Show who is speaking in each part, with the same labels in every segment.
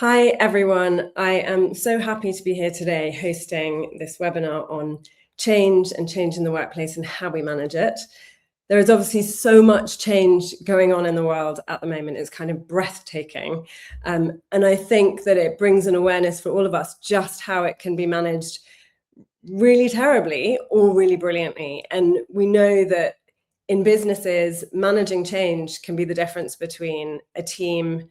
Speaker 1: Hi, everyone. I am so happy to be here today hosting this webinar on change and change in the workplace and how we manage it. There is obviously so much change going on in the world at the moment. It's kind of breathtaking. And I think that it brings an awareness for all of us just how it can be managed really terribly or really brilliantly. And we know that in businesses, managing change can be the difference between a team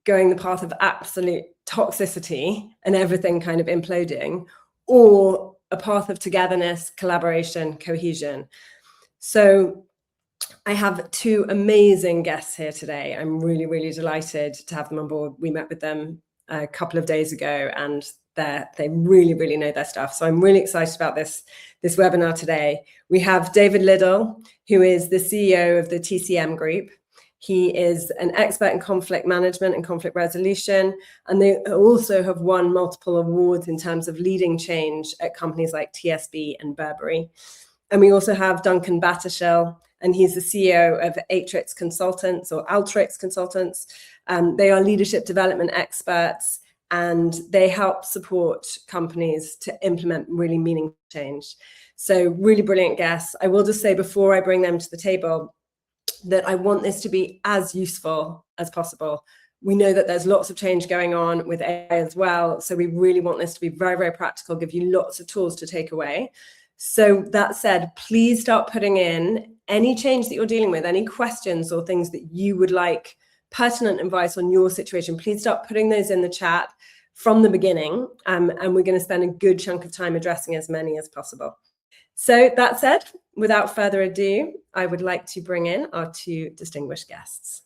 Speaker 1: going the path of absolute toxicity and everything kind of imploding, or a path of togetherness, collaboration, cohesion. So I have two amazing guests here today. I'm really, really delighted to have them on board. We met with them a couple of days ago and they really, really know their stuff. So I'm really excited about this webinar today. We have David Liddle, who is the CEO of the TCM Group. He is an expert in conflict management and conflict resolution, and they also have won multiple awards in terms of leading change at companies like TSB and Burberry. And we also have Duncan Battishill, and he's the CEO of Altrix Consultants or Altrix Consultants. They are leadership development experts, and they help support companies to implement really meaningful change. So really brilliant guests. I will just say before I bring them to the table that I want this to be as useful as possible. We know that there's lots of change going on with AI as well. So we really want this to be very, very practical, give you lots of tools to take away. So that said, please start putting in any change that you're dealing with, any questions or things that you would like pertinent advice on your situation. Please start putting those in the chat from the beginning. And we're going to spend a good chunk of time addressing as many as possible. So that said, without further ado, I would like to bring in our two distinguished guests.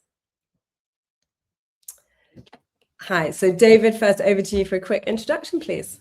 Speaker 1: Hi, so David, first over to you for a quick introduction, please.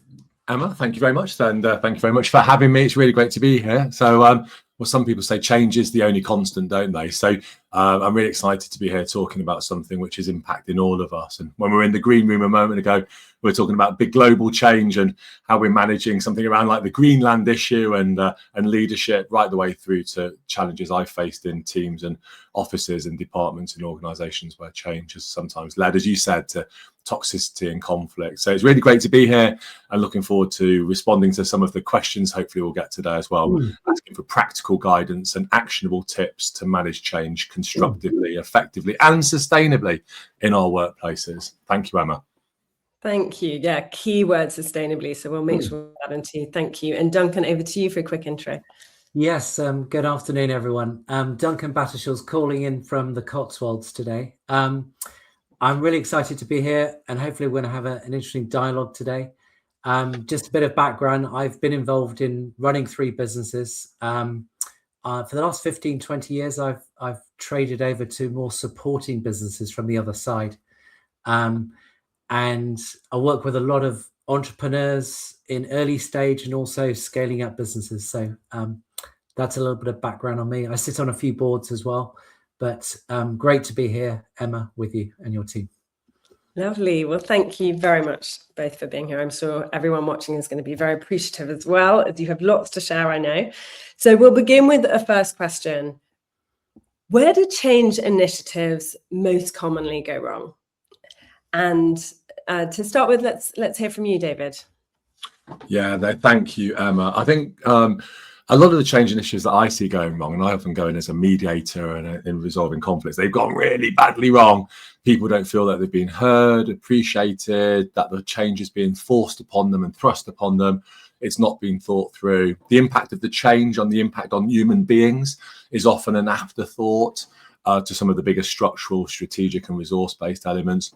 Speaker 2: Emma, thank you very much, and thank you very much for having me. It's really great to be here. So, well, some people say change is the only constant, don't they? So I'm really excited to be here talking about something which is impacting all of us. And when we were in the green room a moment ago, we were talking about big global change and how we're managing something around like the Greenland issue and leadership, right the way through to challenges I've faced in teams and offices and departments and organisations where change has sometimes led, as you said, to toxicity and conflict. So it's really great to be here and looking forward to responding to some of the questions hopefully we'll get today as well, asking for practical guidance and actionable tips to manage change constructively, effectively and sustainably in our workplaces. Thank you, Emma.
Speaker 1: Thank you. Yeah, keyword sustainably. So we'll make sure that into you. Thank you. And Duncan, over to you for a quick intro.
Speaker 3: Yes, good afternoon, everyone. Duncan Battishill's calling in from the Cotswolds today. I'm really excited to be here and hopefully we're going to have an interesting dialogue today. Just a bit of background. I've been involved in running 3 businesses. For the last 15, 20 years, I've traded over to more supporting businesses from the other side. And I work with a lot of entrepreneurs in early stage and also scaling up businesses. So that's a little bit of background on me. I sit on a few boards as well, but great to be here, Emma, with you and your team.
Speaker 1: Lovely. Well, thank you very much both for being here. I'm sure everyone watching is going to be very appreciative as well, as you have lots to share, I know. So we'll begin with a first question. Where do change initiatives most commonly go wrong? And to start with, let's hear from you, David.
Speaker 2: Yeah, thank you, Emma. I think a lot of the change initiatives that I see going wrong, and I often go in as a mediator and in resolving conflicts, they've gone really badly wrong. People don't feel that they've been heard, appreciated, that the change is being forced upon them and thrust upon them. It's not being thought through. The impact of the change on the impact on human beings is often an afterthought to some of the biggest structural, strategic and resource-based elements.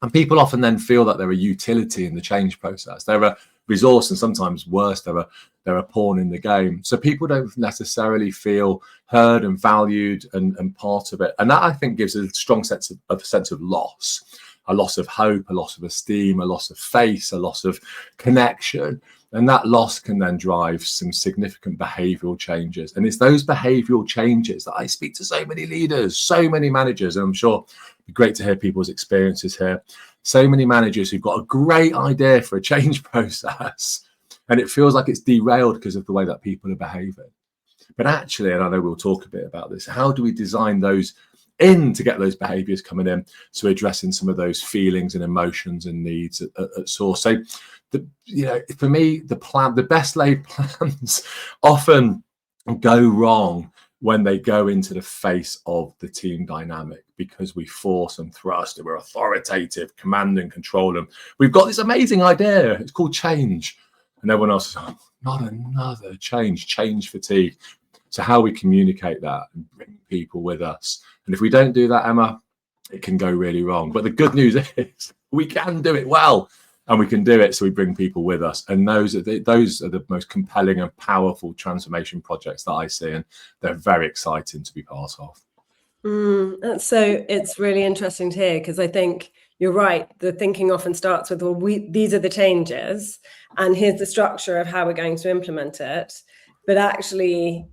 Speaker 2: And people often then feel that they're a utility in the change process. They're a resource, and sometimes worse, they're a pawn in the game. So people don't necessarily feel heard and valued and part of it. And that, I think, gives a strong sense of loss, a loss of hope, a loss of esteem, a loss of face, a loss of connection. And that loss can then drive some significant behavioural changes. And it's those behavioural changes that I speak to so many leaders, so many managers, and I'm sure it'd be great to hear people's experiences here. So many managers who've got a great idea for a change process, and it feels like it's derailed because of the way that people are behaving. But actually, and I know we'll talk a bit about this, how do we design those in to get those behaviors coming in, so addressing some of those feelings and emotions and needs at source. So for me, the best laid plans often go wrong when they go into the face of the team dynamic, because we force and thrust and we're authoritative, command and control them. We've got this amazing idea, it's called change, and everyone else is like, not another change fatigue. So how we communicate that and bring people with us, and if we don't do that, Emma, it can go really wrong. But the good news is we can do it well, and we can do it so we bring people with us. And those are the most compelling and powerful transformation projects that I see, and they're very exciting to be part of.
Speaker 1: So it's really interesting to hear, because I think you're right. The thinking often starts with, well, these are the changes, and here's the structure of how we're going to implement it. But actually,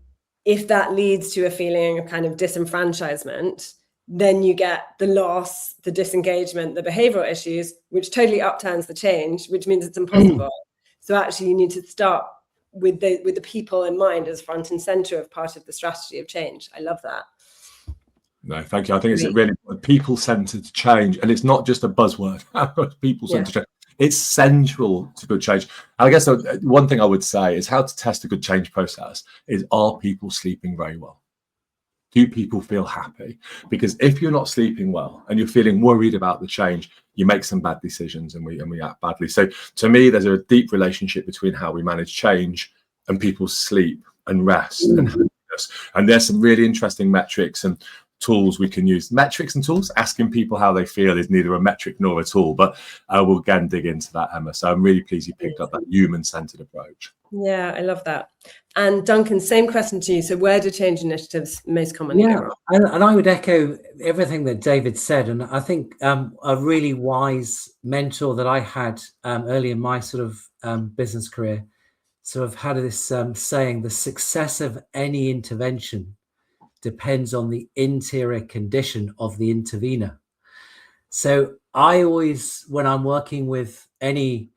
Speaker 1: if that leads to a feeling of kind of disenfranchisement, then you get the loss, the disengagement, the behavioral issues, which totally upturns the change, which means it's impossible. So actually, you need to start with the people in mind as front and center of part of the strategy of change. I love that.
Speaker 2: No, thank you. I think it's really people-centered change, and it's not just a buzzword. People-centered change. It's central to good change. And I guess one thing I would say is how to test a good change process is, are people sleeping very well? Do people feel happy? Because if you're not sleeping well and you're feeling worried about the change, you make some bad decisions and we act badly. So to me, there's a deep relationship between how we manage change and people's sleep and rest and happiness. And there's some really interesting metrics and tools we can use. Metrics and tools, asking people how they feel is neither a metric nor a tool, but we'll again dig into that, Emma. So I'm really pleased you picked up that human-centered approach.
Speaker 1: Yeah, I love that. And Duncan, same question to you. So where do change initiatives most commonly go wrong?
Speaker 3: And I would echo everything that David said. And I think a really wise mentor that I had early in my sort of business career sort of had this saying, the success of any intervention depends on the interior condition of the intervener. So I always, when I'm working with any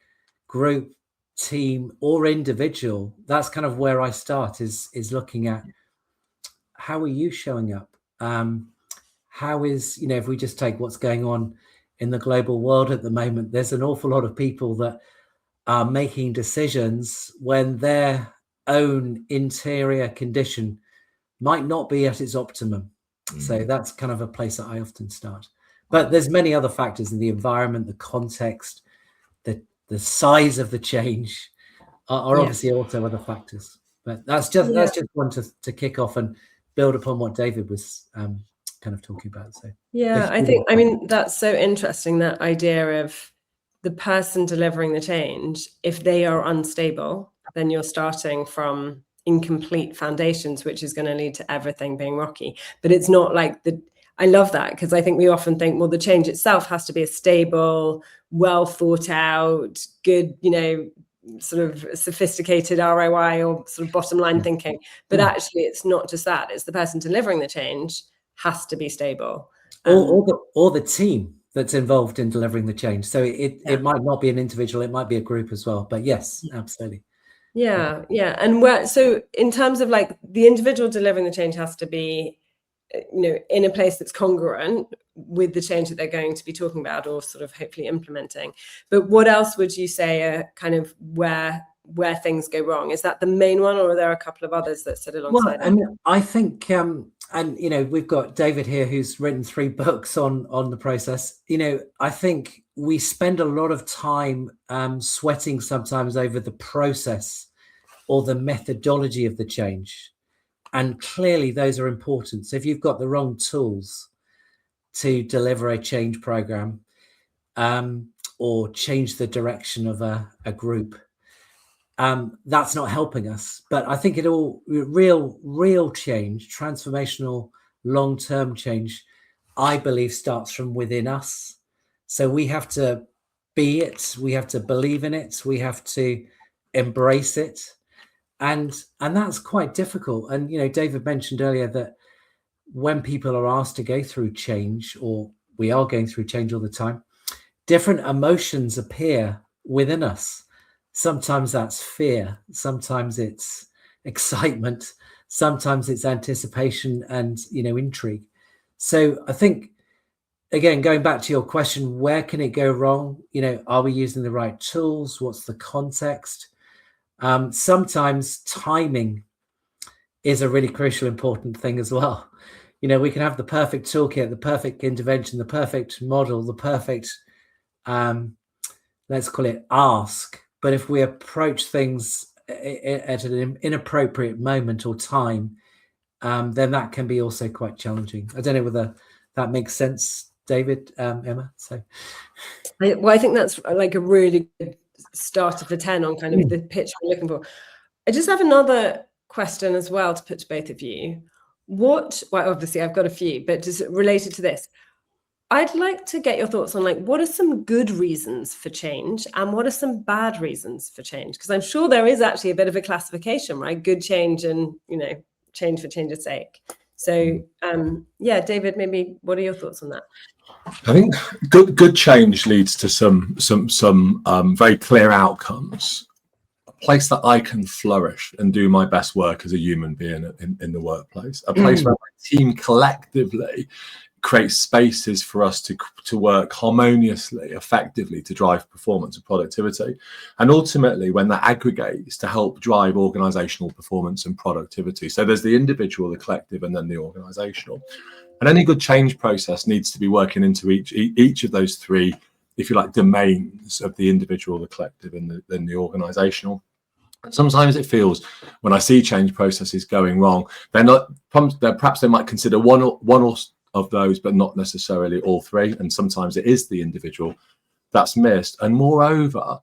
Speaker 3: group, team or individual, that's kind of where I start, is looking at how are you showing up? How is, if we just take what's going on in the global world at the moment, there's an awful lot of people that are making decisions when their own interior condition might not be at its optimum. So that's kind of a place that I often start. But there's many other factors in the environment, the context, the size of the change are obviously also other factors. But that's just one to kick off and build upon what David was kind of talking about. So
Speaker 1: I mean, that's so interesting, that idea of the person delivering the change. If they are unstable, then you're starting from incomplete foundations, which is going to lead to everything being rocky. But it's not like I love that, because I think we often think, well, the change itself has to be a stable, well thought out, good, sort of sophisticated ROI or sort of bottom line thinking. But actually, it's not just that. It's the person delivering the change has to be stable.
Speaker 3: Or the team that's involved in delivering the change. So it might not be an individual, it might be a group as well. But yes, absolutely.
Speaker 1: Yeah. And so in terms of like the individual delivering the change has to be, in a place that's congruent with the change that they're going to be talking about or sort of hopefully implementing. But what else would you say are kind of where things go wrong? Is that the main one, or are there a couple of others that sit alongside?
Speaker 3: Well, I think, we've got David here who's written 3 books on the process. I think we spend a lot of time sweating sometimes over the process or the methodology of the change. And clearly those are important. So if you've got the wrong tools to deliver a change program or change the direction of a group, that's not helping us. But I think real change, transformational, long-term change, I believe starts from within us. So we have to be it. We have to believe in it. We have to embrace it. And that's quite difficult. And, David mentioned earlier that when people are asked to go through change, or we are going through change all the time, different emotions appear within us. Sometimes that's fear. Sometimes it's excitement. Sometimes it's anticipation and, intrigue. So I think, again, going back to your question, where can it go wrong? You know, are we using the right tools? What's the context? Sometimes timing is a really crucial, important thing as well. You know, we can have the perfect toolkit, the perfect intervention, the perfect model, the perfect, let's call it ask. But if we approach things at an inappropriate moment or time, then that can be also quite challenging. I don't know whether that makes sense, David, Emma. So,
Speaker 1: I think that's like a really good starter for 10 on kind of the pitch we're looking for. I just have another question as well to put to both of you. Well, obviously I've got a few, but just related to this, I'd like to get your thoughts on, like, what are some good reasons for change and what are some bad reasons for change? Because I'm sure there is actually a bit of a classification, right? Good change and, you know, change for change's sake. So, yeah, David, maybe what are your thoughts on that?
Speaker 2: I think good change leads to some very clear outcomes. A place that I can flourish and do my best work as a human being in the workplace. A place where my team collectively creates spaces for us to work harmoniously, effectively, to drive performance and productivity. And ultimately, when that aggregates, to help drive organizational performance and productivity. So there's the individual, the collective, and then the organizational. And any good change process needs to be working into each of those three, if you like, domains of the individual, the collective, and then the organizational. Sometimes it feels, when I see change processes going wrong, perhaps they might consider one of those, but not necessarily all three. And sometimes it is the individual that's missed. And moreover,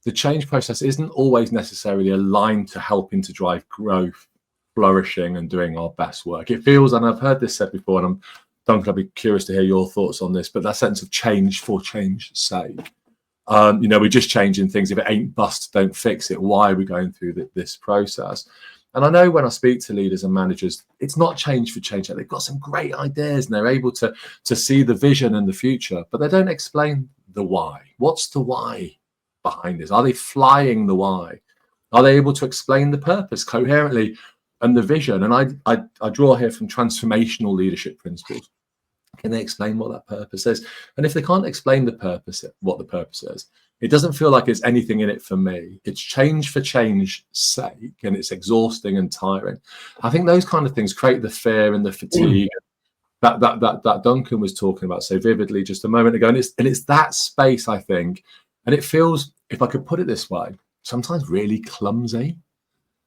Speaker 2: the change process isn't always necessarily aligned to helping to drive growth, flourishing, and doing our best work. It feels, and I've heard this said before, and Duncan, I'd be curious to hear your thoughts on this, but that sense of change for change's sake. You know, we're just changing things. If it ain't bust, don't fix it. Why are we going through this process? And I know when I speak to leaders and managers, it's not change for change. They've got some great ideas and they're able to see the vision and the future, but they don't explain the why. What's the why behind this? Are they flying the why? Are they able to explain the purpose coherently and the vision? And I draw here from transformational leadership principles. Can they explain what that purpose is? And if they can't explain the purpose, what the purpose is, it doesn't feel like it's anything in it for me. It's change for change's sake, and it's exhausting and tiring. I think those kind of things create the fear and the fatigue that Duncan was talking about so vividly just a moment ago. And it's that space, I think, and it feels, if I could put it this way, sometimes really clumsy.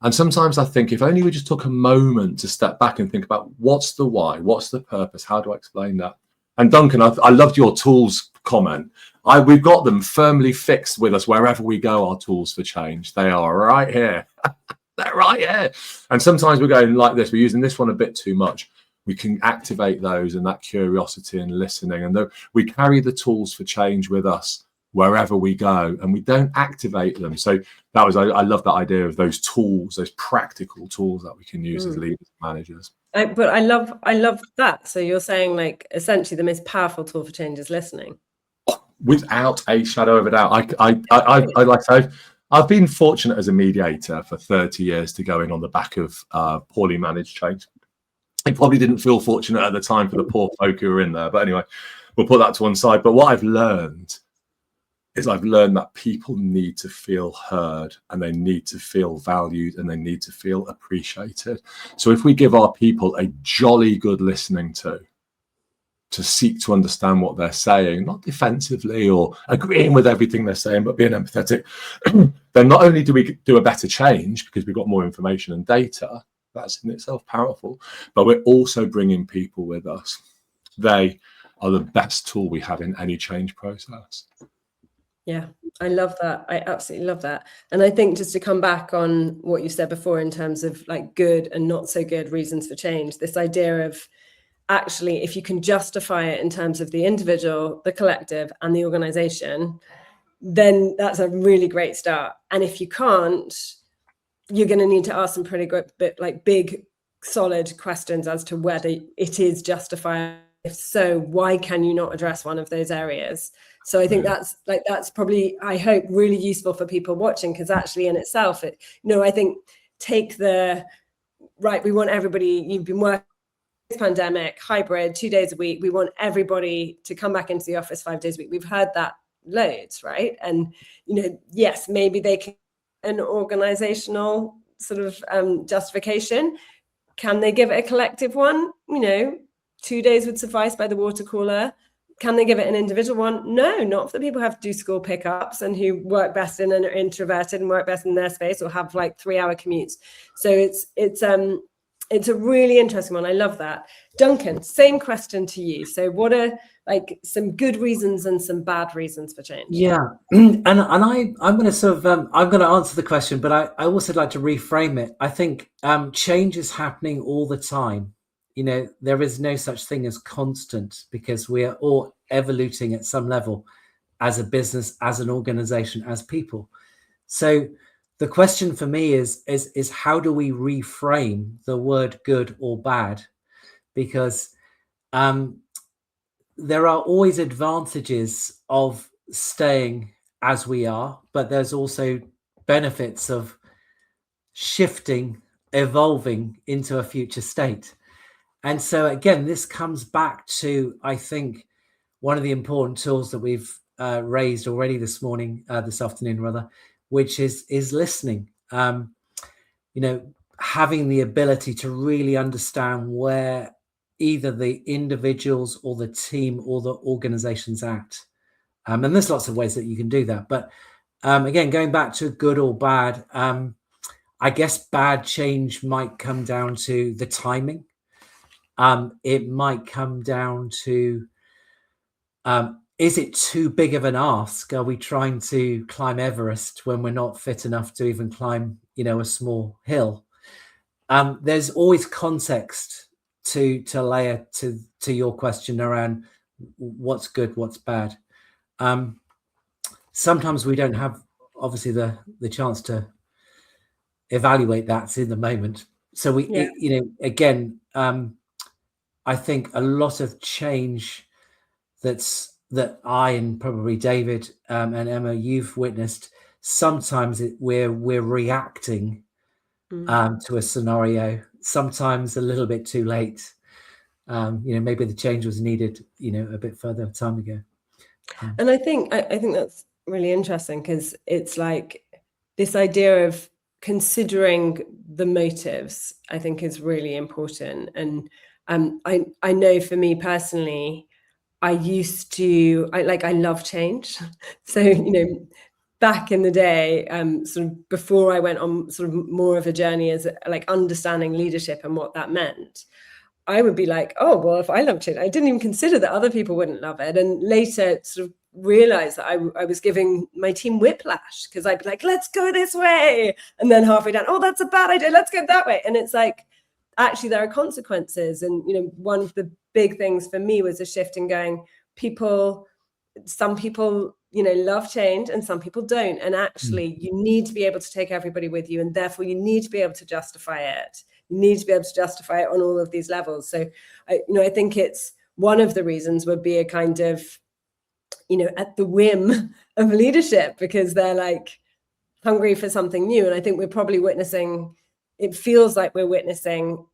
Speaker 2: And sometimes I think if only we just took a moment to step back and think about what's the why, what's the purpose, how do I explain that? And Duncan, I loved your tools comment. We've got them firmly fixed with us wherever we go, our tools for change. They are right here. They're right here. And sometimes we're going like this, we're using this one a bit too much. We can activate those and that curiosity and listening. And we carry the tools for change with us wherever we go, and we don't activate them. So I love that idea of those tools, those practical tools that we can use as leaders and managers.
Speaker 1: But I love that. So you're saying, like, essentially the most powerful tool for change is listening.
Speaker 2: Without a shadow of a doubt. I've been fortunate as a mediator for 30 years to go in on the back of poorly managed change. It probably didn't feel fortunate at the time for the poor folk who were in there, but anyway, we'll put that to one side. But what I've learned that people need to feel heard, and they need to feel valued, and they need to feel appreciated. So if we give our people a jolly good listening to seek to understand what they're saying, not defensively or agreeing with everything they're saying, but being empathetic, then not only do we do a better change because we've got more information and data, that's in itself powerful, but we're also bringing people with us. They are the best tool we have in any change process.
Speaker 1: Yeah, I love that. I absolutely love that. And I think, just to come back on what you said before in terms of like good and not so good reasons for change, this idea of actually, if you can justify it in terms of the individual, the collective, and the organization, then that's a really great start. And if you can't, you're going to need to ask some pretty good, big, solid questions as to whether it is justified. If so, why can you not address one of those areas? So I think that's probably, I hope, really useful for people watching, because actually in itself, I think take the right. We want everybody. You've been working pandemic, hybrid, 2 days a week. We want everybody to come back into the office 5 days a week. We've heard that loads, right? And, yes, maybe they can an organizational sort of justification. Can they give it a collective one? 2 days would suffice by the water cooler. Can they give it an individual one? No, not for the people who have to do school pickups and who work best and are introverted and work best in their space or have like 3-hour commutes. So it's a really interesting one. I love that. Duncan, same question to you. So what are like some good reasons and some bad reasons for change?
Speaker 3: Yeah, and I'm going to sort of I'm going to answer the question, but I also like to reframe it. I think change is happening all the time. There is no such thing as constant, because we are all evoluting at some level as a business, as an organization, as people. So the question for me is how do we reframe the word good or bad? Because there are always advantages of staying as we are, but there's also benefits of shifting, evolving into a future state. And so again, this comes back to, I think, one of the important tools that we've raised already this afternoon rather, which is listening. Having the ability to really understand where either the individuals or the team or the organization's at. And there's lots of ways that you can do that. But again, going back to good or bad, I guess bad change might come down to the timing. It might come down to, is it too big of an ask? Are we trying to climb Everest when we're not fit enough to even climb, a small hill? There's always context to layer to your question around what's good, what's bad. Sometimes we don't have, obviously, the chance to evaluate that in the moment. So again, I think a lot of change that I and probably David and Emma, you've witnessed, sometimes we're reacting to a scenario, sometimes a little bit too late. Maybe the change was needed, a bit further time ago.
Speaker 1: And I think that's really interesting, because it's like this idea of considering the motives, I think, is really important. And I know for me personally, I love change. So, back in the day, sort of before I went on sort of more of a journey as like understanding leadership and what that meant, I would be like, oh, well, if I love change, I didn't even consider that other people wouldn't love it. And later sort of realized that I was giving my team whiplash, because I'd be like, let's go this way. And then halfway down, oh, that's a bad idea, let's go that way. And it's like, actually, there are consequences. And, one of the big things for me was a shift in going, some people, love change and some people don't. And actually, you need to be able to take everybody with you. And therefore, you need to be able to justify it. You need to be able to justify it on all of these levels. So, I think it's one of the reasons would be a kind of, at the whim of leadership, because they're like hungry for something new. And I think we're probably it feels like we're witnessing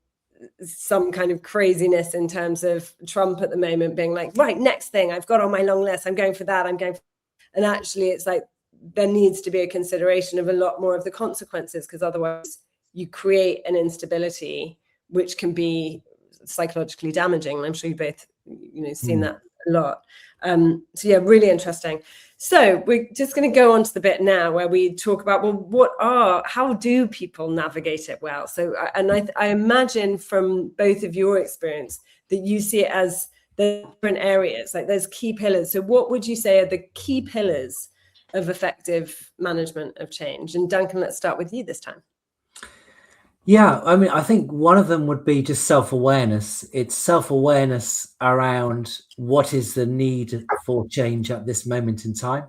Speaker 1: some kind of craziness in terms of Trump at the moment being like, right, next thing I've got on my long list, I'm going for that, and actually it's like there needs to be a consideration of a lot more of the consequences, because otherwise you create an instability which can be psychologically damaging. And I'm sure you both seen that a lot. So yeah, really interesting. So we're just going to go on to the bit now where we talk about, well, how do people navigate it well? So, and I imagine from both of your experience that you see it as the different areas, like there's key pillars. So what would you say are the key pillars of effective management of change? And Duncan, let's start with you this time.
Speaker 3: Yeah, I mean, I think one of them would be just self-awareness. It's self-awareness around what is the need for change at this moment in time.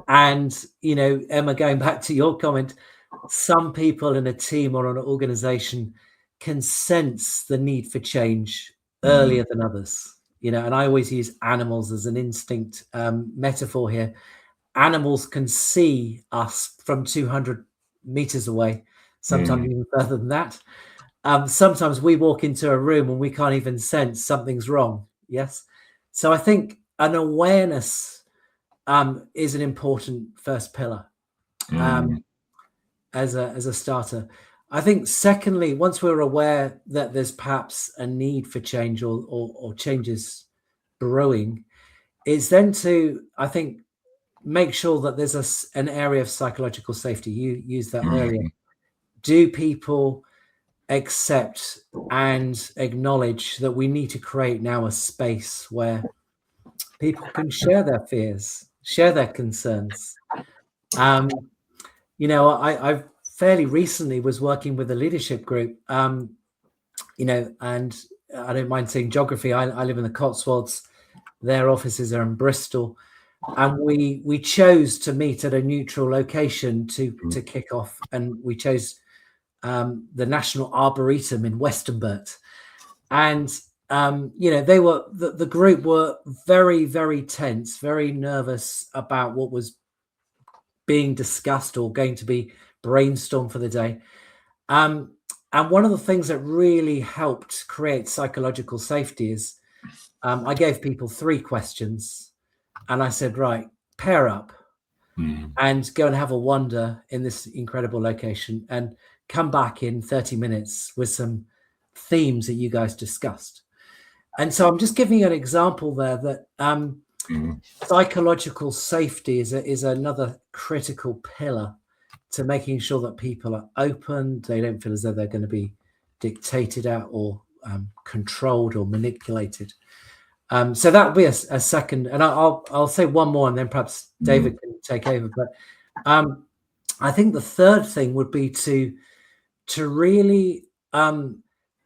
Speaker 3: And, Emma, going back to your comment, some people in a team or an organization can sense the need for change earlier than others, and I always use animals as an instinct metaphor here. Animals can see us from 200 meters away, sometimes even further than that. sometimes we walk into a room and we can't even sense something's wrong. Yes. So I think an awareness is an important first pillar as a starter. I think secondly, once we're aware that there's perhaps a need for change or changes brewing, is then to, I think, make sure that there's an area of psychological safety. You used that earlier. Do people accept and acknowledge that we need to create now a space where people can share their fears, share their concerns? You know, I fairly recently was working with a leadership group, you know, and I don't mind saying geography. I live in the Cotswolds. Their offices are in Bristol. And we chose to meet at a neutral location to kick off. And we chose the National Arboretum in Westonbirt. And, you know, the group were very, very tense, very nervous about what was being discussed or going to be brainstormed for the day. And one of the things that really helped create psychological safety is I gave people 3 questions. And I said, right, pair up and go and have a wander in this incredible location and come back in 30 minutes with some themes that you guys discussed. And so I'm just giving you an example there that psychological safety is another critical pillar to making sure that people are open. They don't feel as though they're going to be dictated at or controlled or manipulated. So that would be a second, and I'll say one more, and then perhaps David can take over. But I think the third thing would be to really,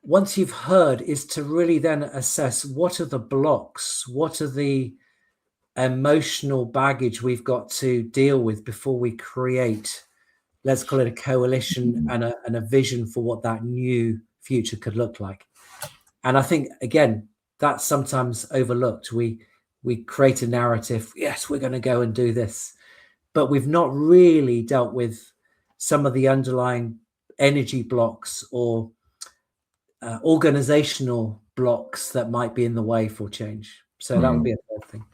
Speaker 3: once you've heard, is to really then assess what are the blocks, what are the emotional baggage we've got to deal with before we create, let's call it a coalition and a vision for what that new future could look like. And I think, again, that's sometimes overlooked. We create a narrative. Yes, we're going to go and do this, but we've not really dealt with some of the underlying energy blocks or organizational blocks that might be in the way for change. So that would be a third thing.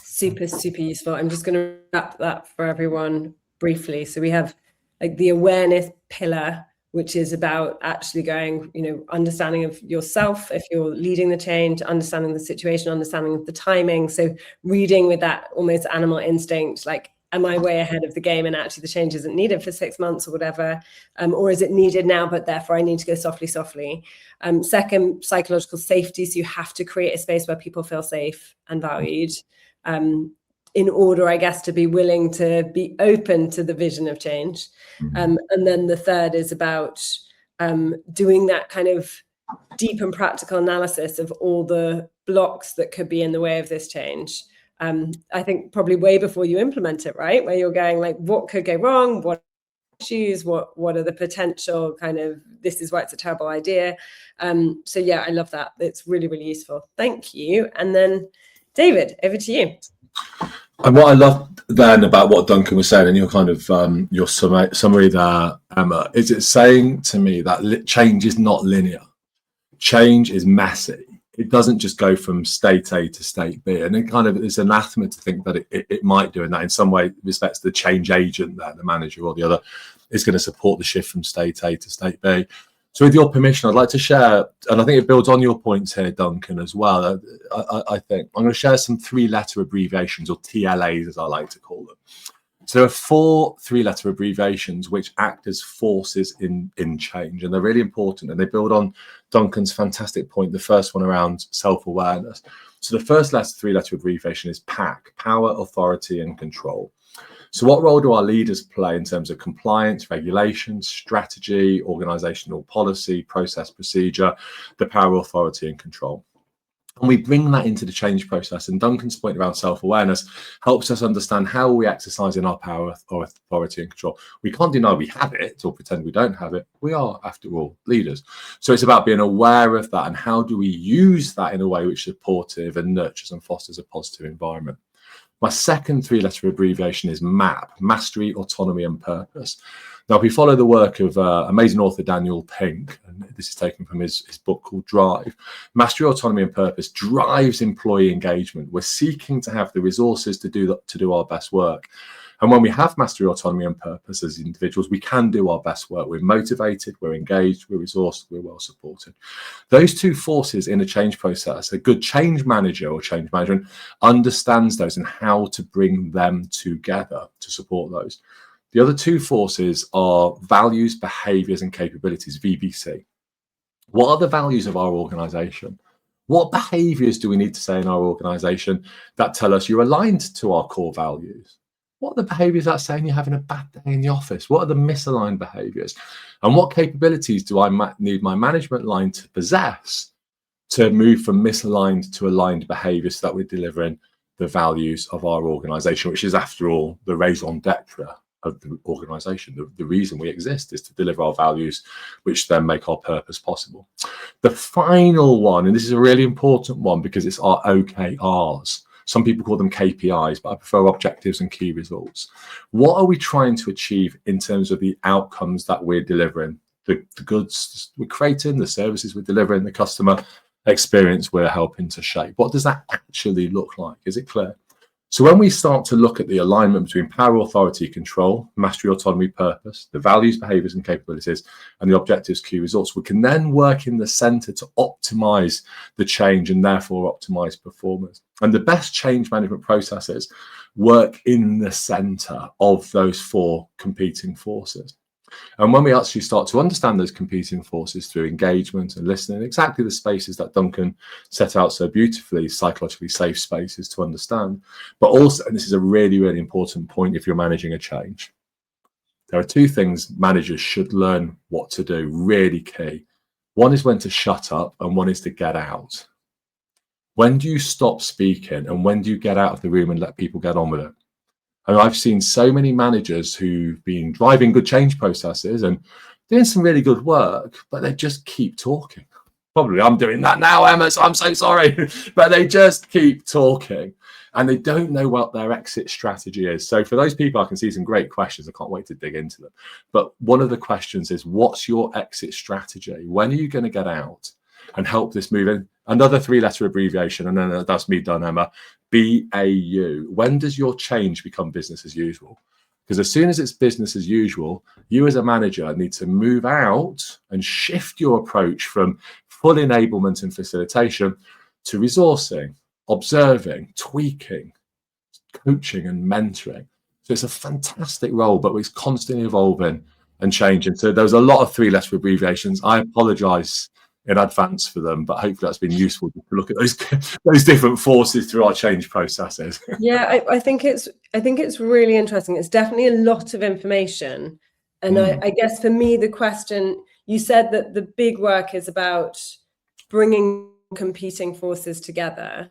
Speaker 1: Super, super useful. I'm just going to wrap that for everyone briefly. So we have like the awareness pillar, which is about actually going, you know, understanding of yourself if you're leading the change, understanding the situation, understanding the timing. So reading with that almost animal instinct, like, am I way ahead of the game and actually the change isn't needed for 6 months or whatever? Or is it needed now, but therefore I need to go softly. Second, psychological safety. So you have to create a space where people feel safe and valued. In order, I guess, to be willing to be open to the vision of change. And then the third is about doing that kind of deep and practical analysis of all the blocks that could be in the way of this change. I think probably way before you implement it, right? Where you're going like, what could go wrong? What issues? What are the potential kind of, this is why it's a terrible idea. So yeah, I love that. It's really, really useful. Thank you. And then David, over to you.
Speaker 2: And what I love then about what Duncan was saying and your kind of your summary there, Emma, is it's saying to me that change is not linear. Change is messy. It doesn't just go from state A to state B. And it kind of is anathema to think that it might do, and that in some way respects the change agent there, the manager or the other, is going to support the shift from state A to state B. So with your permission, I'd like to share, and I think it builds on your points here, Duncan, as well. I think I'm going to share some 3-letter abbreviations, or TLAs, as I like to call them. So there are 4 3-letter abbreviations which act as forces in change, and they're really important, and they build on Duncan's fantastic point, the first one around self-awareness. So the first 3-letter abbreviation is PAC, power, authority, and control. So what role do our leaders play in terms of compliance, regulations, strategy, organizational policy, process, procedure, the power, authority, and control? And we bring that into the change process. And Duncan's point around self-awareness helps us understand how we exercise in our power, authority, and control. We can't deny we have it or pretend we don't have it. We are, after all, leaders. So it's about being aware of that and how do we use that in a way which is supportive and nurtures and fosters a positive environment. My second 3-letter abbreviation is MAP, mastery, autonomy, and purpose. Now, if we follow the work of amazing author Daniel Pink, and this is taken from his book called Drive, mastery, autonomy, and purpose drives employee engagement. We're seeking to have the resources to do our best work. And when we have mastery, autonomy, and purpose as individuals, we can do our best work. We're motivated, we're engaged, we're resourced, we're well supported. Those two forces in a change process, a good change manager or change management understands those and how to bring them together to support those. The other two forces are values, behaviors, and capabilities, VBC. What are the values of our organization? What behaviors do we need to say in our organization that tell us you're aligned to our core values? What are the behaviors that saying you're having a bad day in the office? What are the misaligned behaviors? And what capabilities do I need my management line to possess to move from misaligned to aligned behaviors so that we're delivering the values of our organization, which is, after all, the raison d'etre of the organization. The reason we exist is to deliver our values, which then make our purpose possible. The final one, and this is a really important one because it's our OKRs. Some people call them KPIs, but I prefer objectives and key results. What are we trying to achieve in terms of the outcomes that we're delivering? The goods we're creating, the services we're delivering, the customer experience we're helping to shape. What does that actually look like? Is it clear? So when we start to look at the alignment between power, authority, control, mastery, autonomy, purpose, the values, behaviors, and capabilities, and the objectives, key results, we can then work in the center to optimize the change and therefore optimize performance. And the best change management processes work in the center of those four competing forces. And when we actually start to understand those competing forces through engagement and listening, exactly the spaces that Duncan set out so beautifully, psychologically safe spaces to understand, but also, and this is a really, really important point if you're managing a change, there are two things managers should learn what to do, really key. One is when to shut up and one is to get out. When do you stop speaking and when do you get out of the room and let people get on with it? And I've seen so many managers who've been driving good change processes and doing some really good work, but they just keep talking. Probably I'm doing that now, Emma, so I'm so sorry. But they just keep talking and they don't know what their exit strategy is. So for those people, I can see some great questions. I can't wait to dig into them. But one of the questions is, what's your exit strategy? When are you going to get out and help this move in? Another three-letter abbreviation, and then that's me done, Emma. BAU. When does your change become business as usual? Because as soon as it's business as usual, you as a manager need to move out and shift your approach from full enablement and facilitation to resourcing, observing, tweaking, coaching, and mentoring. So it's a fantastic role, but it's constantly evolving and changing. So there's a lot of three-letter abbreviations. I apologize in advance for them, but hopefully that's been useful to look at those different forces through our change processes.
Speaker 1: Yeah, I think it's really interesting. It's definitely a lot of information, and I guess for me the question, you said that the big work is about bringing competing forces together,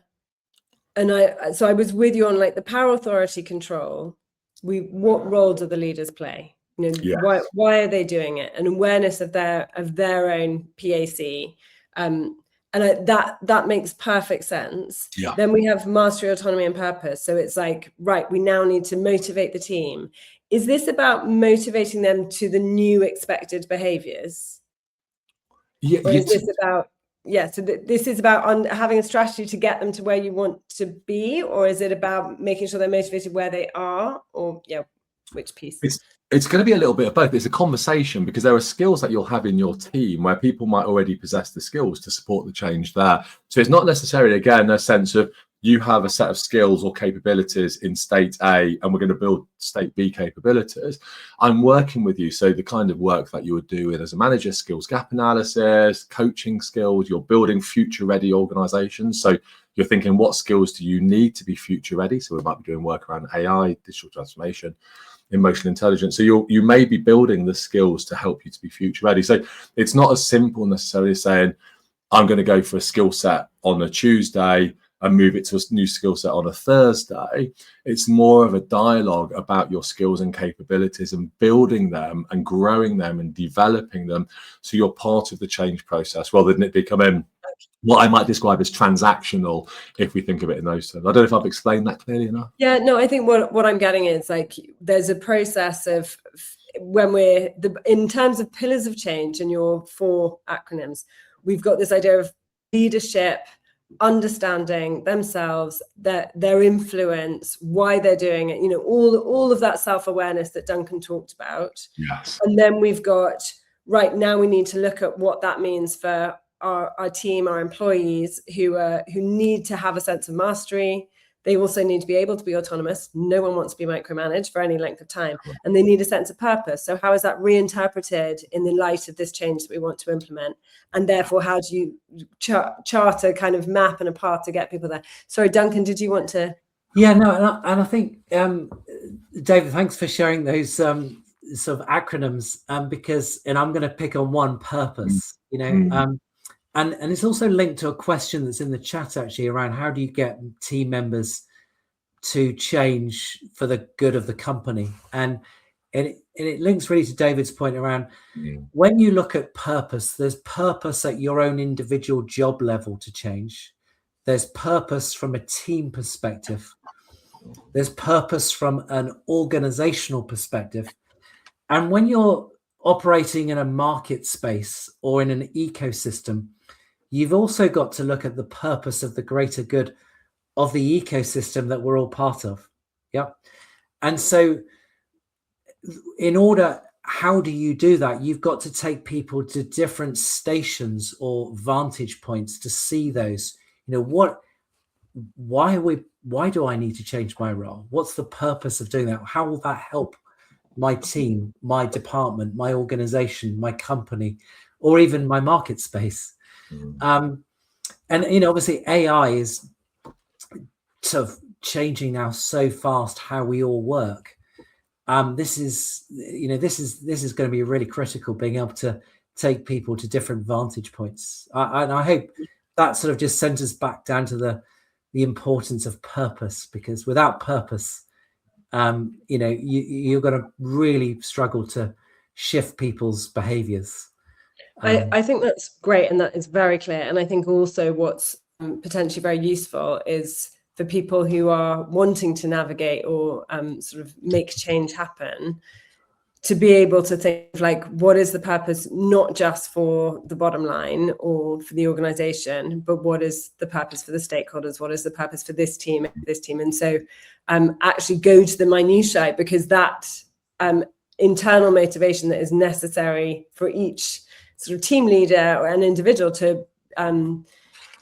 Speaker 1: and so I was with you on like the power, authority, control. What role do the leaders play? You know, yes. Why are they doing it? An awareness of their own PAC, and that makes perfect sense. Yeah. Then we have mastery, autonomy, and purpose. So it's like, right, we now need to motivate the team. Is this about motivating them to the new expected behaviors? Yeah. Or is this about so this is about having a strategy to get them to where you want to be, or is it about making sure they're motivated where they are, or which piece?
Speaker 2: It's going to be a little bit of both. It's a conversation because there are skills that you'll have in your team where people might already possess the skills to support the change there. So it's not necessarily, again, a sense of you have a set of skills or capabilities in state A and we're going to build state B capabilities. I'm working with you. So the kind of work that you would do with as a manager, skills gap analysis, coaching skills, you're building future ready organizations. So you're thinking, what skills do you need to be future ready? So we might be doing work around AI, digital transformation, emotional intelligence. So you may be building the skills to help you to be future ready. So it's not as simple necessarily as saying, I'm going to go for a skill set on a Tuesday and move it to a new skill set on a Thursday. It's more of a dialogue about your skills and capabilities and building them and growing them and developing them. So you're part of the change process rather than it becoming what I might describe as transactional, if we think of it in those terms. I don't know if I've explained that clearly enough.
Speaker 1: Yeah, no, I think what I'm getting is like there's a process of when in terms of pillars of change in your 4 acronyms, we've got this idea of leadership, understanding themselves, their influence, why they're doing it, all of that self-awareness that Duncan talked about.
Speaker 2: Yes.
Speaker 1: And then we've got, right now we need to look at what that means for our team, our employees who need to have a sense of mastery. They also need to be able to be autonomous. No one wants to be micromanaged for any length of time. And they need a sense of purpose. So how is that reinterpreted in the light of this change that we want to implement? And therefore, how do you chart a kind of map and a path to get people there? Sorry, Duncan, did you want to?
Speaker 3: Yeah, no, and I think, David, thanks for sharing those sort of acronyms, and I'm going to pick on one, purpose, and it's also linked to a question that's in the chat actually around how do you get team members to change for the good of the company, and it links really to David's point around when you look at purpose, there's purpose at your own individual job level to change. There's purpose from a team perspective. There's purpose from an organizational perspective. And when you're operating in a market space or in an ecosystem, you've also got to look at the purpose of the greater good of the ecosystem that we're all part of. Yeah. And so how do you do that? You've got to take people to different stations or vantage points to see those, why do I need to change my role? What's the purpose of doing that? How will that help my team, my department, my organization, my company, or even my market space? And obviously AI is sort of changing now so fast how we all work. This is going to be really critical, being able to take people to different vantage points. And I hope that sort of just centers back down to the importance of purpose, because without purpose, you're going to really struggle to shift people's behaviors.
Speaker 1: I think that's great, and that is very clear. And I think also what's potentially very useful is for people who are wanting to navigate or sort of make change happen, to be able to think like, what is the purpose, not just for the bottom line or for the organization, but what is the purpose for the stakeholders? What is the purpose for this team? And so actually go to the minutiae, because that internal motivation that is necessary for each sort of team leader or an individual to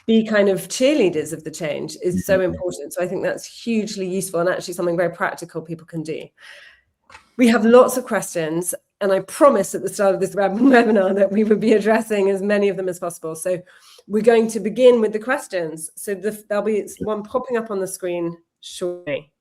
Speaker 1: be kind of cheerleaders of the change is so important. So I think that's hugely useful and actually something very practical people can do. We have lots of questions, and I promised at the start of this webinar that we would be addressing as many of them as possible. So we're going to begin with the questions. So there'll be one popping up on the screen shortly.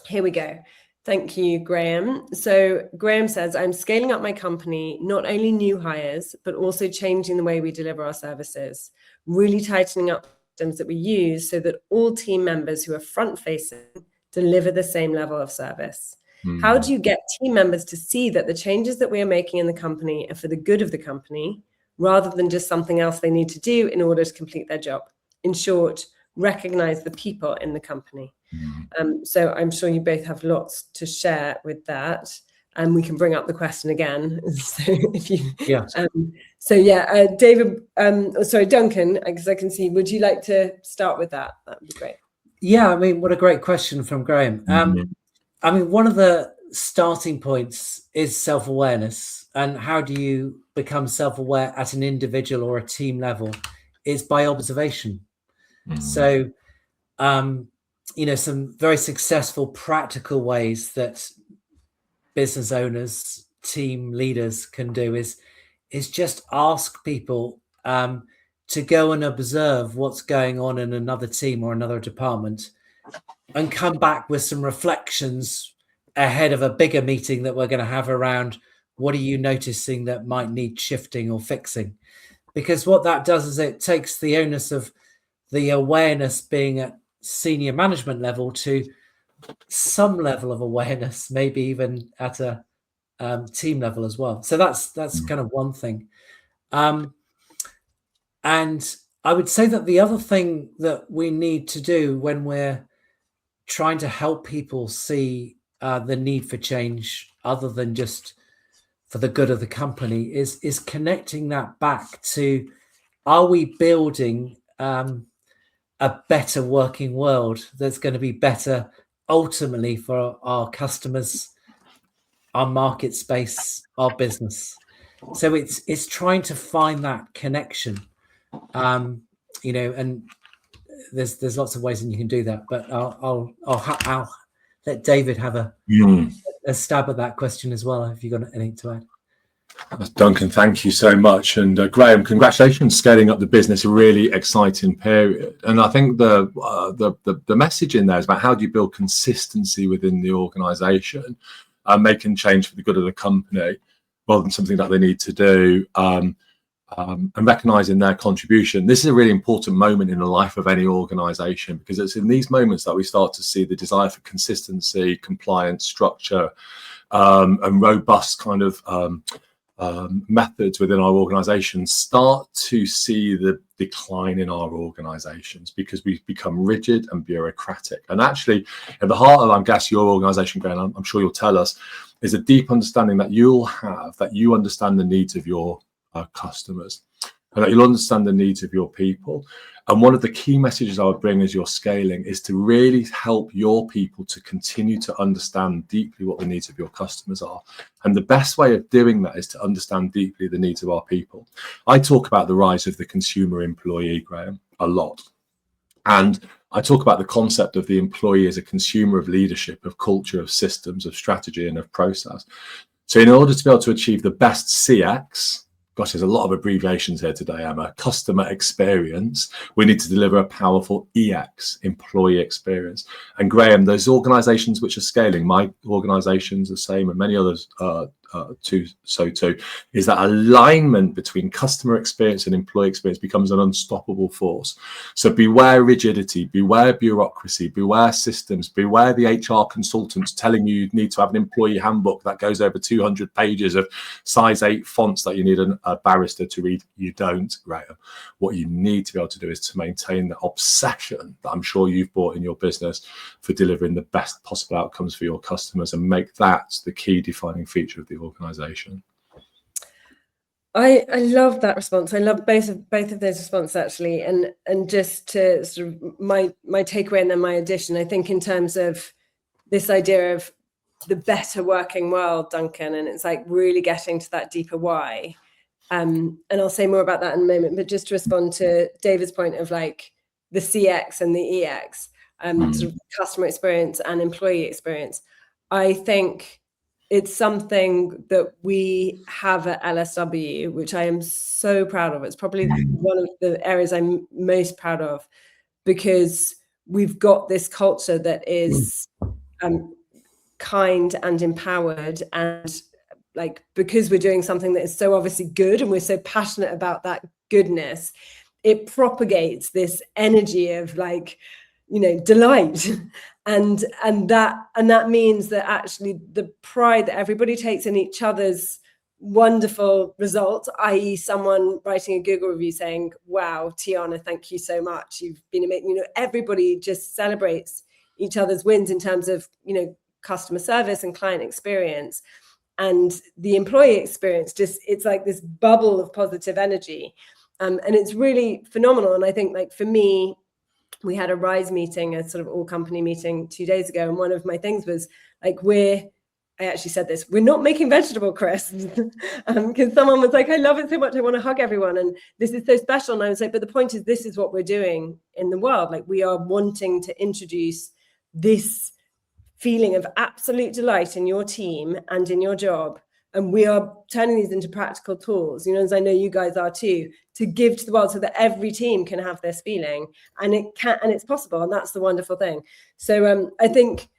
Speaker 1: Here we go. Thank you, Graham. So Graham says, I'm scaling up my company, not only new hires, but also changing the way we deliver our services, really tightening up systems that we use so that all team members who are front-facing deliver the same level of service. How do you get team members to see that the changes that we are making in the company are for the good of the company, rather than just something else they need to do in order to complete their job? In short, recognize the people in the company. So I'm sure you both have lots to share with that, and we can bring up the question again. So if you, David, sorry, Duncan, because I can see, would you like to start with that? That would be great.
Speaker 3: Yeah, I mean, what a great question from Graham. I mean, one of the starting points is self-awareness, and how do you become self-aware at an individual or a team level? Is by observation. So, some very successful practical ways that business owners, team leaders can do is just ask people to go and observe what's going on in another team or another department, and come back with some reflections ahead of a bigger meeting that we're going to have around what are you noticing that might need shifting or fixing. Because what that does is it takes the onus of the awareness being at senior management level to some level of awareness, maybe even at a team level as well. So that's kind of one thing. And I would say that the other thing that we need to do when we're trying to help people see the need for change, other than just for the good of the company, is connecting that back to, are we building a better working world that's going to be better ultimately for our customers, our market space, our business? So it's trying to find that connection, you know, and there's lots of ways that you can do that, but I'll let David have a stab at that question as well. Have you got anything to add?
Speaker 2: Duncan, thank you so much. And Graham, congratulations, scaling up the business, a really exciting period. And I think the message in there is about how do you build consistency within the organisation, making change for the good of the company rather than something that they need to do, and recognising their contribution. This is a really important moment in the life of any organisation, because it's in these moments that we start to see the desire for consistency, compliance, structure, and robust kind of methods within our organizations start to see the decline in our organizations, because we've become rigid and bureaucratic. And actually, at the heart of, I guess, your organization, Graham, I'm sure you'll tell us, is a deep understanding that you'll have, that you understand the needs of your customers, and that you'll understand the needs of your people. And one of the key messages I would bring as you're scaling is to really help your people to continue to understand deeply what the needs of your customers are. And the best way of doing that is to understand deeply the needs of our people. I talk about the rise of the consumer employee, Graham, a lot. And I talk about the concept of the employee as a consumer of leadership, of culture, of systems, of strategy, and of process. So in order to be able to achieve the best CX, gosh, there's a lot of abbreviations here today, Emma, customer experience, we need to deliver a powerful EX, employee experience. And Graham, those organizations which are scaling, my organization's the same, and many others too, is that alignment between customer experience and employee experience becomes an unstoppable force. So beware rigidity, beware bureaucracy, beware systems, beware the HR consultants telling you need to have an employee handbook that goes over 200 pages of size 8 fonts that you need a barrister to read. You don't, Graham. What you need to be able to do is to maintain the obsession that I'm sure you've brought in your business for delivering the best possible outcomes for your customers, and make that the key defining feature of the organization.
Speaker 1: I love that response. I love both of those responses, actually, and just to sort of my takeaway and then my addition. I think in terms of this idea of the better working world, Duncan, and it's like really getting to that deeper why. And I'll say more about that in a moment. But just to respond to David's point of like the CX and the EX, sort of customer experience and employee experience, I think it's something that we have at LSW, which I am so proud of. It's probably one of the areas I'm most proud of, because we've got this culture that is kind and empowered, and like, because we're doing something that is so obviously good and we're so passionate about that goodness, it propagates this energy of like, you know, delight. And that means that actually the pride that everybody takes in each other's wonderful results, i.e. someone writing a Google review saying, wow, Tiana, thank you so much, you've been amazing. You know, everybody just celebrates each other's wins in terms of, you know, customer service and client experience. And the employee experience, just, it's like this bubble of positive energy. And it's really phenomenal. And I think, like, for me, we had a RISE meeting, a sort of all company meeting 2 days ago. And one of my things was like, I actually said this, we're not making vegetable crisps, because someone was like, I love it so much, I want to hug everyone. And this is so special. And I was like, but the point is, this is what we're doing in the world. Like, we are wanting to introduce this feeling of absolute delight in your team and in your job. And we are turning these into practical tools, you know, as I know you guys are too, to give to the world so that every team can have this feeling, and it's possible. And that's the wonderful thing. So I think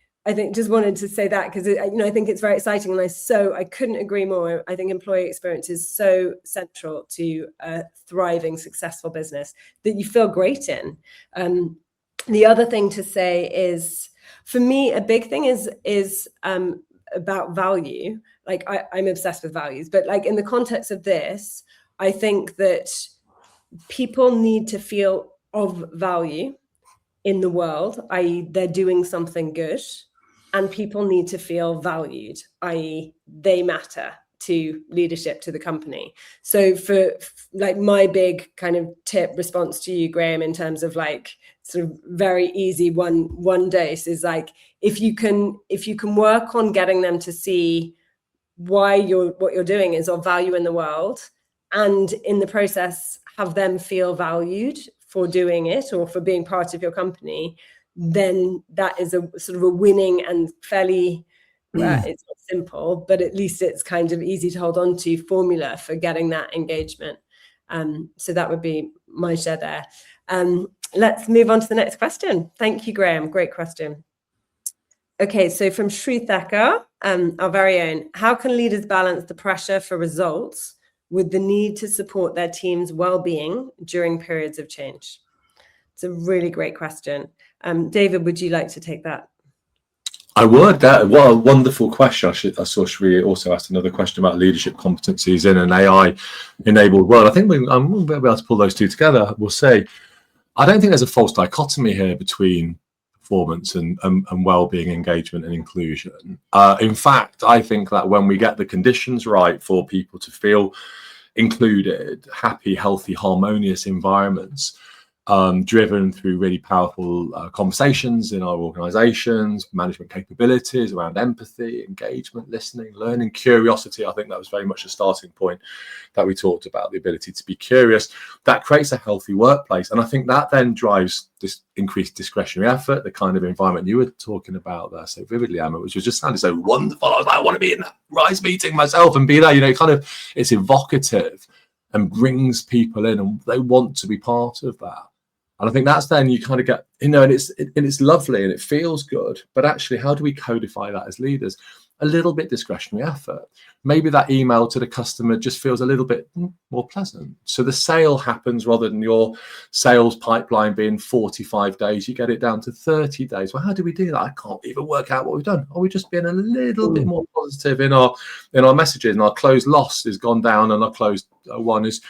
Speaker 1: just wanted to say that, because, you know, I think it's very exciting, and I couldn't agree more. I think employee experience is so central to a thriving, successful business that you feel great in. The other thing to say is, for me, a big thing is about value. Like, I'm obsessed with values, but like in the context of this, I think that people need to feel of value in the world, i.e. they're doing something good, and people need to feel valued, i.e. they matter to leadership, to the company. So for like my big kind of tip response to you, Graham, in terms of like sort of very easy one dose is like, if you can work on getting them to see why what you're doing is of value in the world, and in the process have them feel valued for doing it or for being part of your company, then that is a sort of a winning and fairly it's not simple, but at least it's kind of easy to hold on to formula for getting that engagement. So that would be my share there. Let's move on to the next question. Thank you, Graham. Great question. Okay, so from Shri Thakkar, our very own, how can leaders balance the pressure for results with the need to support their team's well-being during periods of change? It's a really great question. David, would you like to take that?
Speaker 2: I would. What a wonderful question. I saw Shri also asked another question about leadership competencies in an AI-enabled world. I think we'll be able to pull those two together. We'll say, I don't think there's a false dichotomy here between performance and well-being, engagement and inclusion. In fact, I think that when we get the conditions right for people to feel included, happy, healthy, harmonious environments, driven through really powerful conversations in our organizations, management capabilities around empathy, engagement, listening, learning, curiosity. I think that was very much a starting point that we talked about, the ability to be curious. That creates a healthy workplace. And I think that then drives this increased discretionary effort, the kind of environment you were talking about there so vividly, Emma, which was just sounded so wonderful. I was like, I want to be in that RISE meeting myself and be there. You know, it's evocative and brings people in and they want to be part of that. And I think that's then you kind of get, you know, and it's lovely and it feels good. But actually, how do we codify that as leaders? A little bit discretionary effort. Maybe that email to the customer just feels a little bit more pleasant. So the sale happens rather than your sales pipeline being 45 days, you get it down to 30 days. Well, how do we do that? I can't even work out what we've done. Are we just being a little bit more positive in our messages, and our closed loss has gone down and our closed one is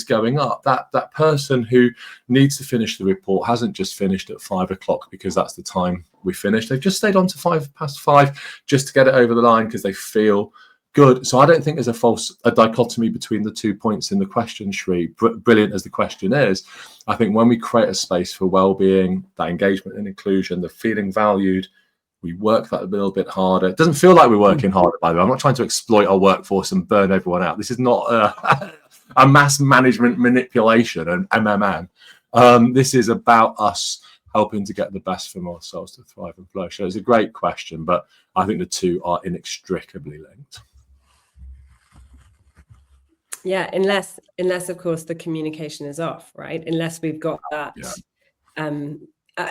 Speaker 2: going up? That person who needs to finish the report hasn't just finished at 5 o'clock because that's the time we finished. They've just stayed on to 5:05 just to get it over the line because they feel good. So I don't think there's a dichotomy between the 2 points in the question, Shri. Brilliant as the question is, I think when we create a space for well-being, that engagement and inclusion, the feeling valued, we work that a little bit harder. It doesn't feel like we're working harder, by the way. I'm not trying to exploit our workforce and burn everyone out. This is not a mass management manipulation and MMM. This is about us helping to get the best from ourselves to thrive and flourish. So it's a great question, but I think the two are inextricably linked.
Speaker 1: Yeah, unless of course the communication is off, right? Unless we've got that. Yeah.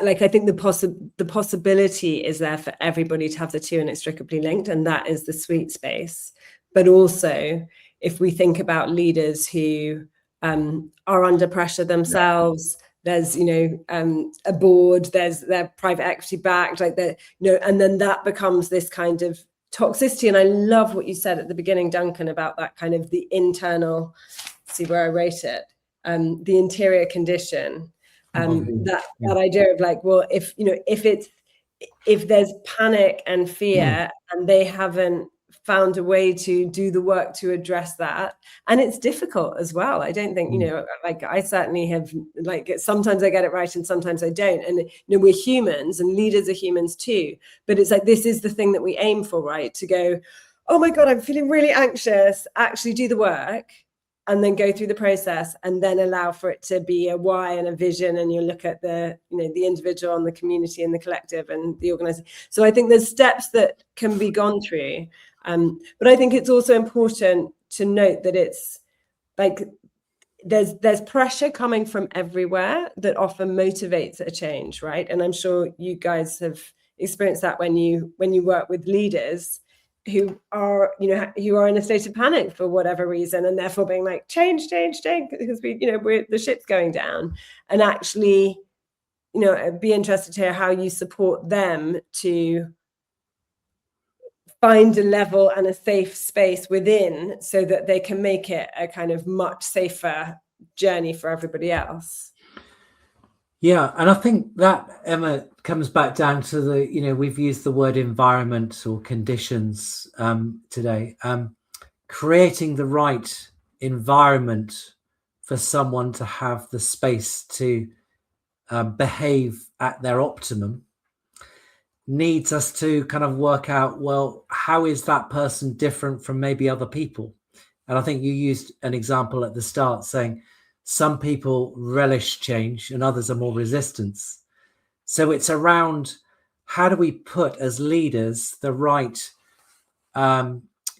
Speaker 1: Like I think the possibility is there for everybody to have the two inextricably linked, and that is the sweet space. But also, if we think about leaders who are under pressure themselves, there's a board, they're private equity backed, like and then that becomes this kind of toxicity. And I love what you said at the beginning, Duncan, about that kind of the internal. See where I wrote it, the interior condition. That idea of like, well, if there's panic and fear and they haven't found a way to do the work to address that, and it's difficult as well. I don't think, like I certainly have, like sometimes I get it right and sometimes I don't. And we're humans and leaders are humans too. But it's like, this is the thing that we aim for, right? To go, oh my God, I'm feeling really anxious, actually do the work. And then go through the process and then allow for it to be a why and a vision. And you look at the individual and the community and the collective and the organization. So I think there's steps that can be gone through. But I think it's also important to note that it's like there's pressure coming from everywhere that often motivates a change, right? And I'm sure you guys have experienced that when you work with leaders who are in a state of panic for whatever reason, and therefore being like change because the ship's going down. And actually, I'd be interested to hear how you support them to find a level and a safe space within so that they can make it a kind of much safer journey for everybody else.
Speaker 3: Yeah, and I think that, Emma, comes back down to the, we've used the word environment or conditions today. Creating the right environment for someone to have the space to behave at their optimum needs us to kind of work out, well, how is that person different from maybe other people? And I think you used an example at the start saying some people relish change and others are more resistant. So it's around how do we put as leaders the right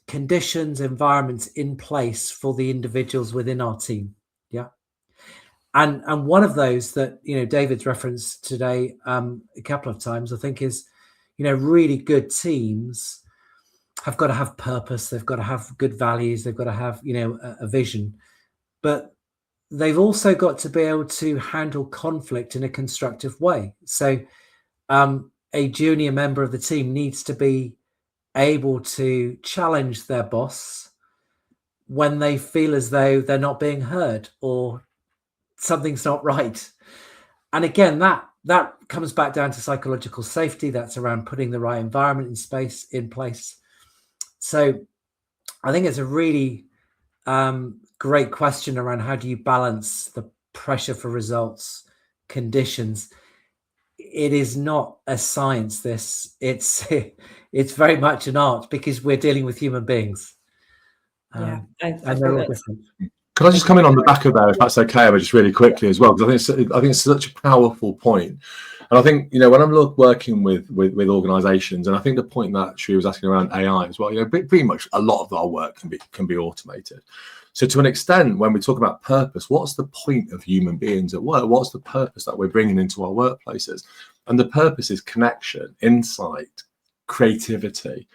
Speaker 3: conditions, environments in place for the individuals within our team. Yeah. And one of those that, David's referenced today a couple of times, I think is, really good teams have got to have purpose. They've got to have good values. They've got to have, a vision, but they've also got to be able to handle conflict in a constructive way. So a junior member of the team needs to be able to challenge their boss when they feel as though they're not being heard or something's not right. And again, that comes back down to psychological safety. That's around putting the right environment in place. So I think it's a really great question around how do you balance the pressure for results, conditions. It is not a science, it's very much an art because we're dealing with human beings.
Speaker 1: Yeah, I
Speaker 3: and they're all different.
Speaker 2: Can I just come in on the back of that, if that's okay, Emma, just really quickly as well, because I think it's such a powerful point. And I think, when I'm working with organisations, and I think the point that she was asking around AI as well, pretty much a lot of our work can be automated. So to an extent, when we talk about purpose, what's the point of human beings at work? What's the purpose that we're bringing into our workplaces? And the purpose is connection, insight, creativity,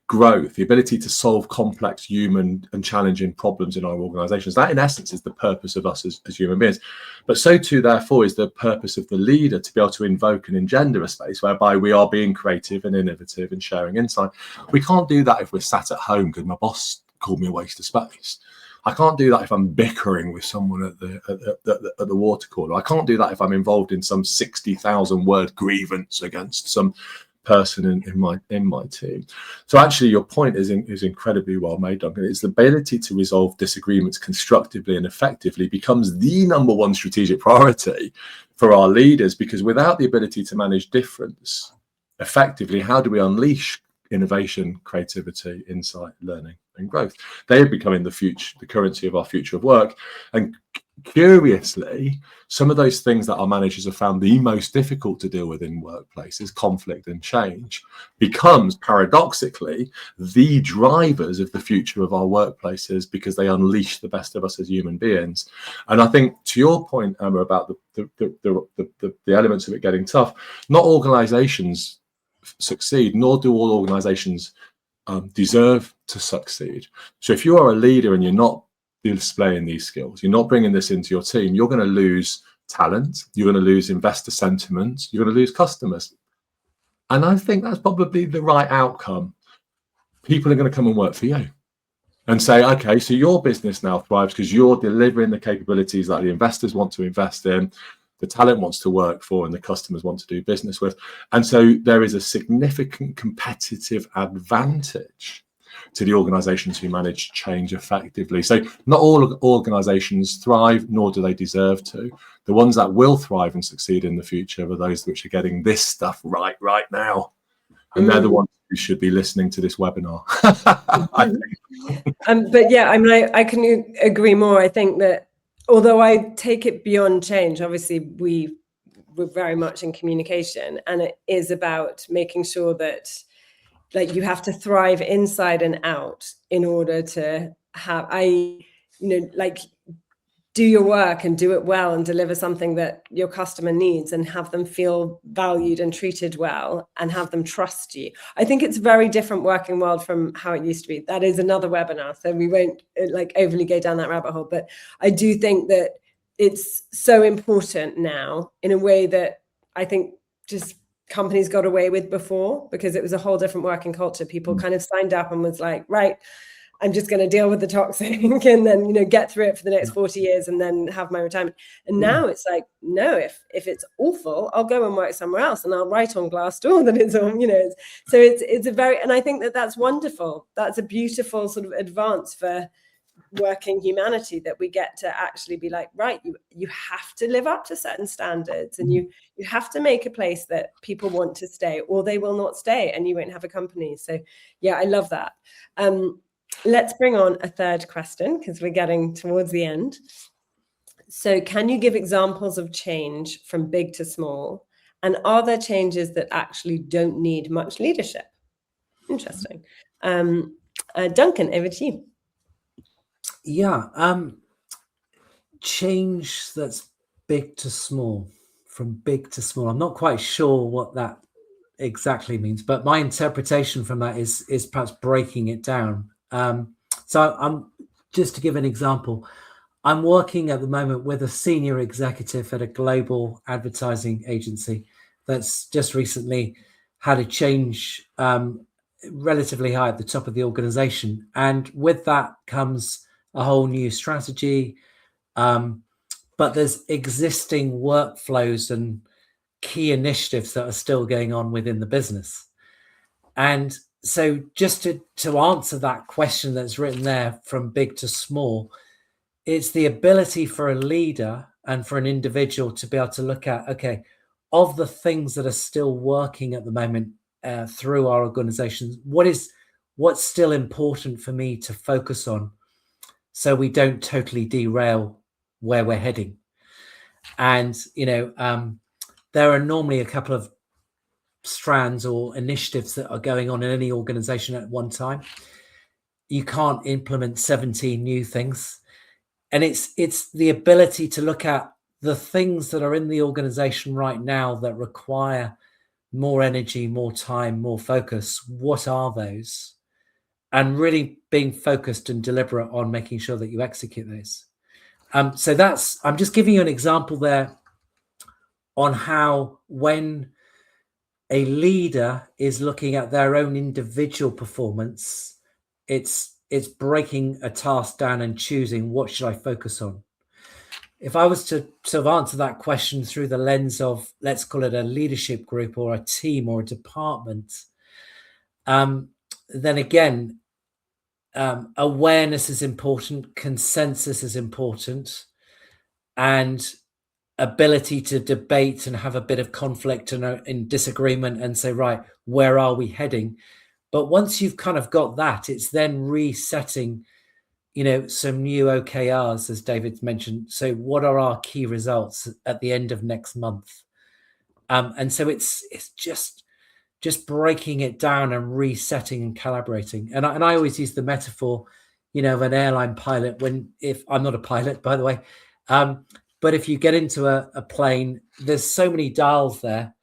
Speaker 2: growth, the ability to solve complex human and challenging problems in our organizations. That in essence is the purpose of us as human beings. But so too, therefore, is the purpose of the leader to be able to invoke and engender a space whereby we are being creative and innovative and sharing insight. We can't do that if we're sat at home because my boss called me a waste of space. I can't do that if I'm bickering with someone at the water cooler. I can't do that if I'm involved in some 60,000 word grievance against some person in my team. So actually your point is incredibly well made, Duncan. It's the ability to resolve disagreements constructively and effectively becomes the number one strategic priority for our leaders, because without the ability to manage difference effectively, how do we unleash innovation, creativity, insight, learning and growth? They are becoming the currency of our future of work. And curiously, some of those things that our managers have found the most difficult to deal with in workplaces, conflict and change, becomes paradoxically the drivers of the future of our workplaces, because they unleash the best of us as human beings. And I think to your point, Emma, about the elements of it getting tough, not organizations succeed, nor do all organizations deserve to succeed. So if you are a leader and you're not displaying these skills, you're not bringing this into your team, you're going to lose talent, you're going to lose investor sentiment, you're going to lose customers. And I think that's probably the right outcome. People are going to come and work for you and say, okay, so your business now thrives because you're delivering the capabilities that the investors want to invest in, the talent wants to work for, and the customers want to do business with. And so there is a significant competitive advantage to the organizations who manage change effectively. So not all organizations thrive, nor do they deserve to. The ones that will thrive and succeed in the future are those which are getting this stuff right now. And they're the ones who should be listening to this webinar.
Speaker 1: But yeah, I mean, I can agree more. I think that although I take it beyond change, obviously we're very much in communication, and it is about making sure that you have to thrive inside and out in order to have, do your work and do it well and deliver something that your customer needs and have them feel valued and treated well and have them trust you. I think it's a very different working world from how it used to be. That is another webinar, so we won't overly go down that rabbit hole. But I do think that it's so important now in a way that I think just companies got away with before, because it was a whole different working culture. People kind of signed up and was like, right, I'm just going to deal with the toxic and then, get through it for the next 40 years and then have my retirement. And now it's like, no, if it's awful, I'll go and work somewhere else and I'll write on Glassdoor that it's all, so it's a very, and I think that's wonderful. That's a beautiful sort of advance for working humanity, that we get to actually be like, right, you have to live up to certain standards, and you have to make a place that people want to stay, or they will not stay and you won't have a company. So yeah, I love that. Let's bring on a third question, because we're getting towards the end. So can you give examples of change from big to small, and are there changes that actually don't need much leadership? Interesting. Duncan, over to you.
Speaker 3: Yeah, change that's big to small, from big to small. I'm not quite sure what that exactly means, but my interpretation from that is perhaps breaking it down. So I'm just to give an example, I'm working at the moment with a senior executive at a global advertising agency that's just recently had a change relatively high at the top of the organization. And with that comes a whole new strategy, but there's existing workflows and key initiatives that are still going on within the business. And so just to answer that question that's written there, from big to small, it's the ability for a leader and for an individual to be able to look at, okay, of the things that are still working at the moment through our organizations, what's still important for me to focus on, so we don't totally derail where we're heading. And, there are normally a couple of strands or initiatives that are going on in any organization at one time. You can't implement 17 new things. And it's the ability to look at the things that are in the organization right now that require more energy, more time, more focus. What are those? And really being focused and deliberate on making sure that you execute those. So I'm just giving you an example there on how, when a leader is looking at their own individual performance, it's breaking a task down and choosing, what should I focus on? If I was to sort of answer that question through the lens of, let's call it a leadership group or a team or a department, then again, awareness is important, consensus is important, and ability to debate and have a bit of conflict and in disagreement and say, right, where are we heading? But once you've kind of got that, it's then resetting, some new OKRs, as David mentioned. So what are our key results at the end of next month? And so it's just breaking it down and resetting and calibrating. And I always use the metaphor, of an airline pilot, if I'm not a pilot, by the way, but if you get into a plane, there's so many dials there,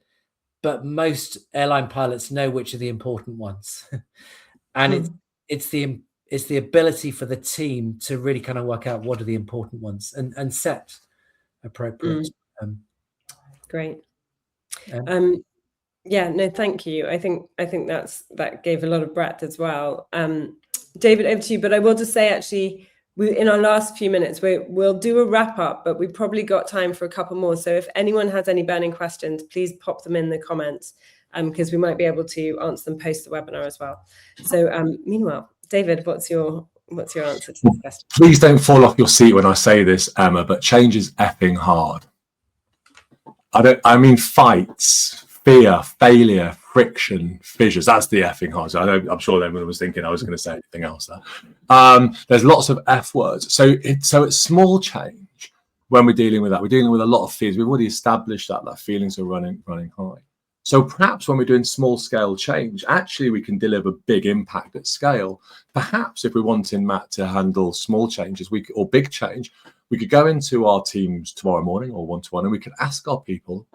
Speaker 3: but most airline pilots know which are the important ones. And it's the ability for the team to really kind of work out what are the important ones and set appropriate.
Speaker 1: Great. Yeah, no, thank you. I think that gave a lot of breadth as well. David, over to you. But I will just say, actually, in our last few minutes, we'll do a wrap up, but we've probably got time for a couple more. So if anyone has any burning questions, please pop them in the comments, because we might be able to answer them post the webinar as well. So meanwhile, David, what's your answer to this question?
Speaker 2: Please don't fall off your seat when I say this, Emma, but change is effing hard. I mean fights, fear, failure, friction, fissures. That's the effing hard. So I'm sure everyone was thinking I was going to say anything else there. There's lots of F words. So it's small change when we're dealing with that. We're dealing with a lot of fears. We've already established that feelings are running high. So perhaps when we're doing small scale change, actually we can deliver big impact at scale. Perhaps if we're wanting Matt to handle small changes or big change, we could go into our teams tomorrow morning or one-to-one, and we could ask our people,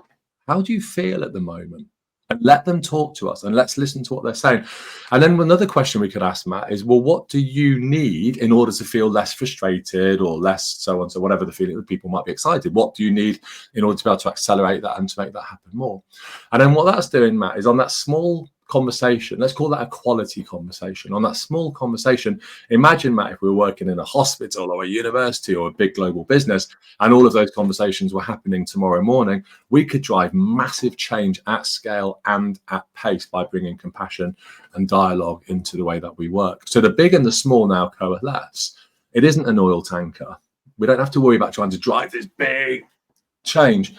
Speaker 2: how do you feel at the moment? And let them talk to us, and let's listen to what they're saying. And then another question we could ask Matt is, well, what do you need in order to feel less frustrated or less so on, so whatever the feeling that people might be excited? What do you need in order to be able to accelerate that and to make that happen more? And then what that's doing, Matt, is on that small conversation, let's call that a quality conversation. On that small conversation, imagine, Matt, if we were working in a hospital or a university or a big global business, and all of those conversations were happening tomorrow morning, we could drive massive change at scale and at pace by bringing compassion and dialogue into the way that we work. So the big and the small now coalesce. It isn't an oil tanker. We don't have to worry about trying to drive this big change.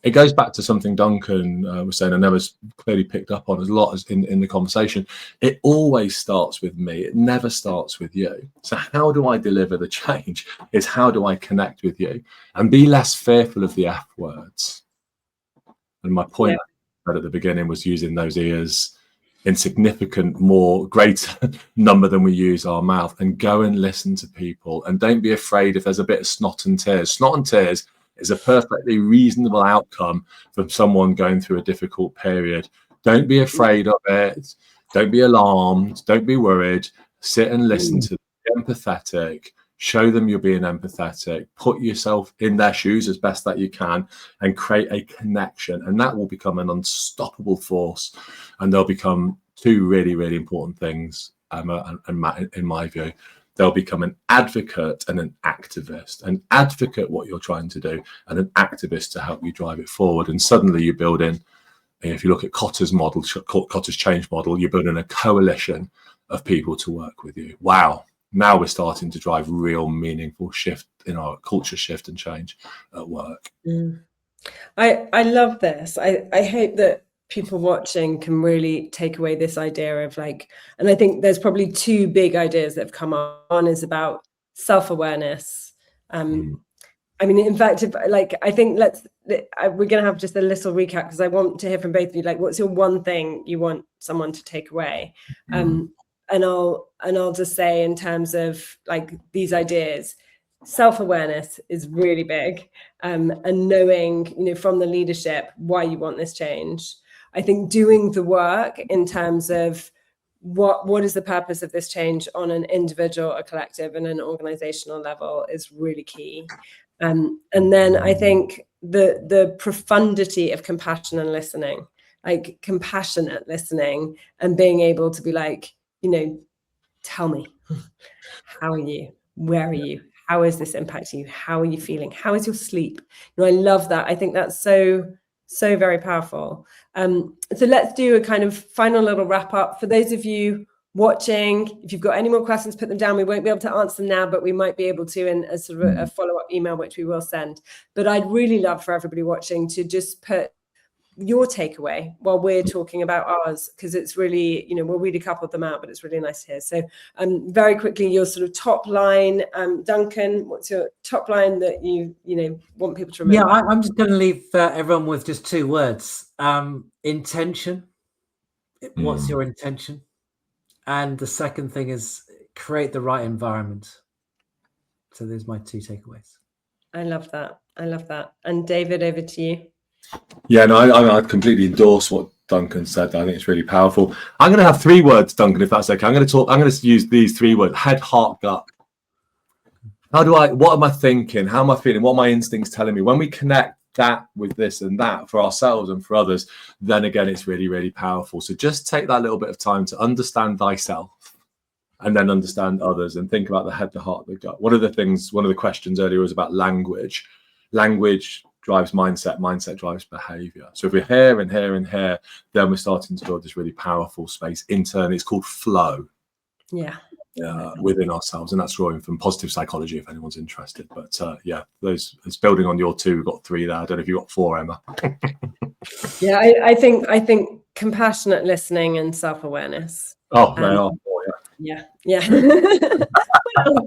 Speaker 2: It goes back to something Duncan was saying, and Emma's clearly picked up on as a lot as in the conversation. It always starts with me. It never starts with you. So how do I deliver the change? Is how do I connect with you and be less fearful of the F words? And my point at the beginning was using those ears in significant more greater number than we use our mouth, and go and listen to people, and don't be afraid if there's a bit of snot and tears. Snot and tears is a perfectly reasonable outcome from someone going through a difficult period. Don't be afraid of it. Don't be alarmed. Don't be worried. Sit and listen to them. Be empathetic. Show them you're being empathetic. Put yourself in their shoes as best that you can and create a connection. And that will become an unstoppable force. And they'll become two really, really important things, Emma and Matt, in my view. They'll become an advocate and an activist. An advocate, what you're trying to do, and an activist to help you drive it forward. And suddenly you build in, if you look at Kotter's model, Kotter's change model, you're building a coalition of people to work with you. Wow. Now we're starting to drive real meaningful shift in our culture shift and change at work.
Speaker 1: I love this. I hope that people watching can really take away this idea of like, and I think there's probably two big ideas that have come on. One is about self-awareness. I mean, in fact, if, like, I think we're going to have just a little recap, because I want to hear from both of you. Like, what's your one thing you want someone to take away? And I'll just say, in terms of like these ideas, self-awareness is really big, and knowing, you know, from the leadership why you want this change. I think doing the work in terms of what is the purpose of this change on an individual, a collective, and an organizational level is really key. And then I think the profundity of compassion and listening, like compassionate listening, and being able to be like, you know, tell me, how are you? Where are you? How is this impacting you? How are you feeling? How is your sleep? You know, I love that. I think that's so very powerful. So let's do a kind of final little wrap up. For those of you watching, if you've got any more questions, put them down. We won't be able to answer them now, but we might be able to in a sort of a follow-up email, which we will send. But I'd really love for everybody watching to just put your takeaway while we're talking about ours, because it's really, you know, we'll read a couple of them out, but it's really nice to hear. So very quickly, your sort of top line, Duncan, what's your top line that you know want people to remember?
Speaker 3: Yeah, I'm just going to leave everyone with just two words. Intention. What's your intention? And the second thing is create the right environment. So there's my two takeaways.
Speaker 1: I love that. I love that. And David, over to you.
Speaker 2: Yeah, no, I completely endorse what Duncan said. I think it's really powerful. I'm going to have three words, Duncan, if that's okay. I'm going to use these three words: head, heart, gut. What am I thinking? How am I feeling? What are my instincts telling me? When we connect that with this and that for ourselves and for others, then again, it's really, really powerful. So just take that little bit of time to understand thyself and then understand others, and think about the head, the heart, the gut. One of the questions earlier was about language. Language drives mindset drives behavior. So if we're here and here and here, then we're starting to build this really powerful space internally. It's called flow. Within ourselves, and that's drawing from positive psychology if anyone's interested. But it's building on your two. We've got three there. I don't know if you've got four, Emma.
Speaker 1: Yeah, I think compassionate listening and self-awareness.
Speaker 2: Oh, they are four,
Speaker 1: yeah.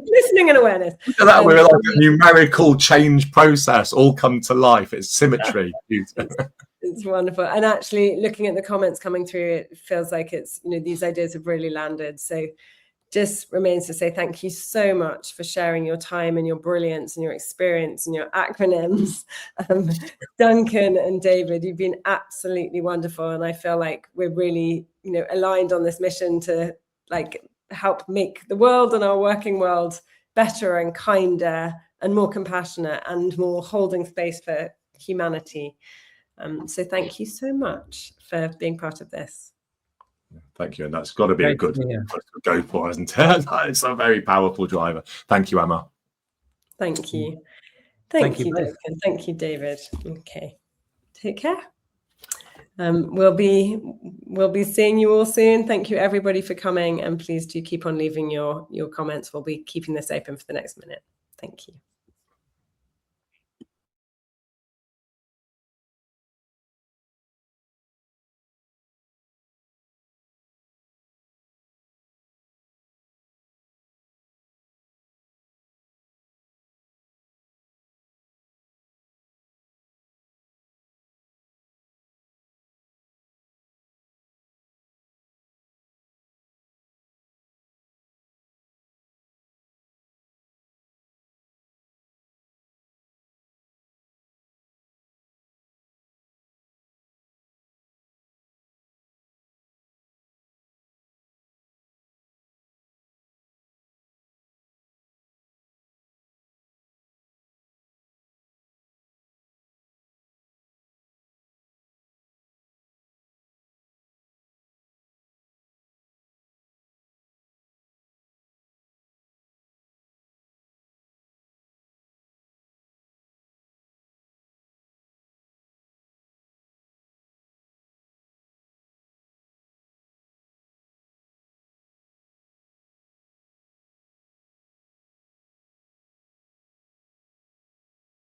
Speaker 1: Listening and awareness.
Speaker 2: Look at that, we're like a numerical change process all come to life. It's symmetry.
Speaker 1: It's wonderful. And actually, looking at the comments coming through, it feels like it's, you know, these ideas have really landed. So just remains to say thank you so much for sharing your time and your brilliance and your experience and your acronyms. Duncan and David, you've been absolutely wonderful. And I feel like we're really, you know, aligned on this mission to like help make the world and our working world better and kinder and more compassionate and more holding space for humanity. So thank you so much for being part of this.
Speaker 2: Thank you. And that's got to be a good go for, isn't it? It's a very powerful driver. Thank you, Emma.
Speaker 1: Thank you. Thank you, Duncan. Thank you, David. Okay. Take care. We'll be seeing you all soon. Thank you, everybody, for coming. And please do keep on leaving your comments. We'll be keeping this open for the next minute. Thank you.